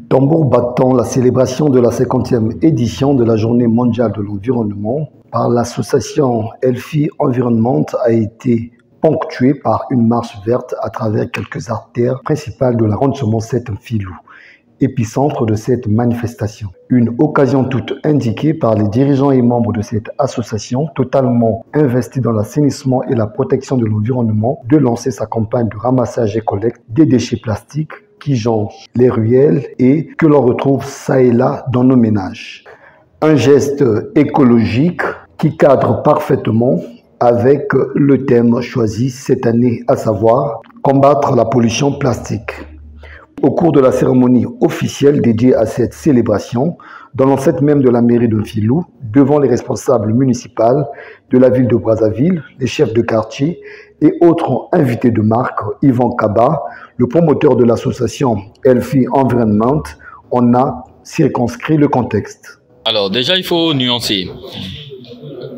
Tambour battant, la célébration de la 50e édition de la Journée mondiale de l'environnement par l'association Elfi Environnement a été ponctuée par une marche verte à travers quelques artères principales de l'arrondissement 7 Mfilou, épicentre de cette manifestation. Une occasion toute indiquée par les dirigeants et membres de cette association totalement investie dans l'assainissement et la protection de l'environnement de lancer sa campagne de ramassage et collecte des déchets plastiques qui jonchent les ruelles et que l'on retrouve ça et là dans nos ménages. Un geste écologique qui cadre parfaitement avec le thème choisi cette année, à savoir combattre la pollution plastique. Au cours de la cérémonie officielle dédiée à cette célébration, dans l'enceinte même de la mairie de Mfilou, devant les responsables municipaux de la ville de Brazzaville, les chefs de quartier et autres invités de marque, Yvan Kaba, le promoteur de l'association Elfi Environnement, on a circonscrit le contexte. Alors déjà, il faut nuancer.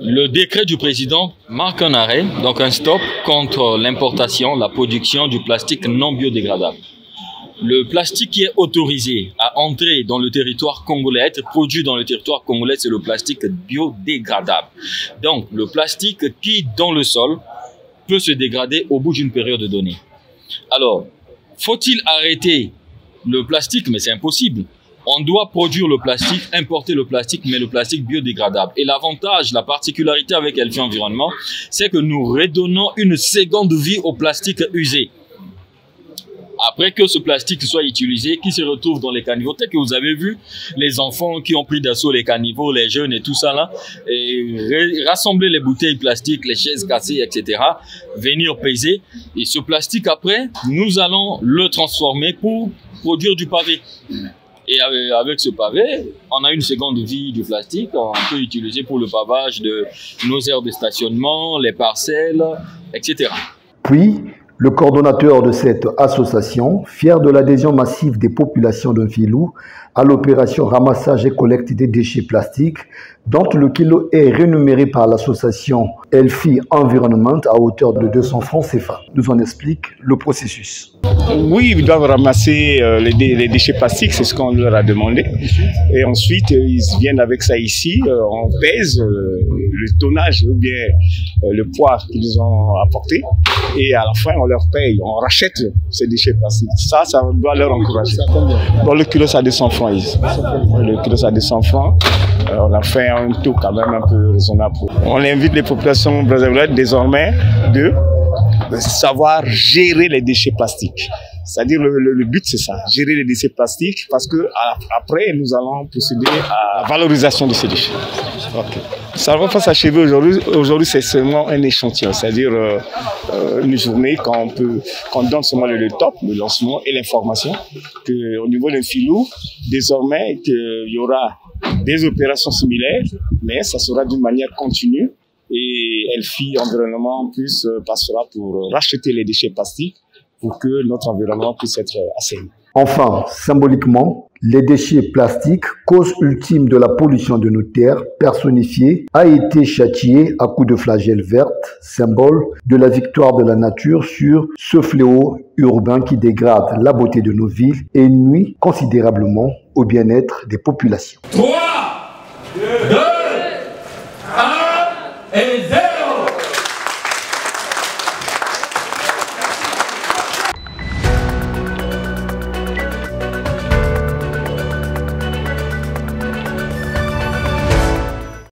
Le décret du président marque un arrêt, donc un stop contre l'importation, la production du plastique non biodégradable. Le plastique qui est autorisé à entrer dans le territoire congolais, à être produit dans le territoire congolais, c'est le plastique biodégradable. Donc, le plastique qui, dans le sol, peut se dégrader au bout d'une période donnée. Alors, faut-il arrêter le plastique? Mais c'est impossible. On doit produire le plastique, importer le plastique, mais le plastique biodégradable. Et l'avantage, la particularité avec Elfi Environnement, c'est que nous redonnons une seconde vie au plastique usé. Après que ce plastique soit utilisé, qui se retrouve dans les caniveaux, tel que vous avez vu, les enfants qui ont pris d'assaut les caniveaux, les jeunes et tout ça là, et rassembler les bouteilles plastiques, les chaises cassées, etc., venir peser. Et ce plastique, après, nous allons le transformer pour produire du pavé. Et avec ce pavé, on a une seconde vie du plastique, on peut l'utiliser pour le pavage de nos aires de stationnement, les parcelles, etc. Puis, le coordonnateur de cette association, fier de l'adhésion massive des populations de Mfilou à l'opération ramassage et collecte des déchets plastiques, dont le kilo est rémunéré par l'association Elfi Environnement à hauteur de 200 francs CFA, nous en explique le processus. Oui, ils doivent ramasser les déchets plastiques, c'est ce qu'on leur a demandé. Et ensuite, ils viennent avec ça ici, on pèse le tonnage ou bien le poids qu'ils ont apporté. Et à la fin, on leur paye, on rachète ces déchets plastiques. Ça doit leur encourager. Bon, le kilo, ça 200 francs. Le kilo, ça 200 francs. On a fait un taux quand même un peu raisonnable. On invite les populations brésiliennes désormais de savoir gérer les déchets plastiques. C'est-à-dire le but c'est ça, gérer les déchets plastiques parce que après nous allons procéder à la valorisation de ces déchets. Okay. Ça va pas s'achever aujourd'hui. Aujourd'hui c'est seulement un échantillon, c'est-à-dire une journée qu'on donne seulement le top, le lancement et l'information qu'au niveau de Mfilou, désormais il y aura des opérations similaires, mais ça sera d'une manière continue et Elfi Environnement passera pour racheter les déchets plastiques pour que notre environnement puisse être assaini. Enfin, symboliquement, les déchets plastiques, cause ultime de la pollution de nos terres, personnifiée, a été châtié à coups de flagelle verte, symbole de la victoire de la nature sur ce fléau urbain qui dégrade la beauté de nos villes et nuit considérablement au bien-être des populations. 3, 2,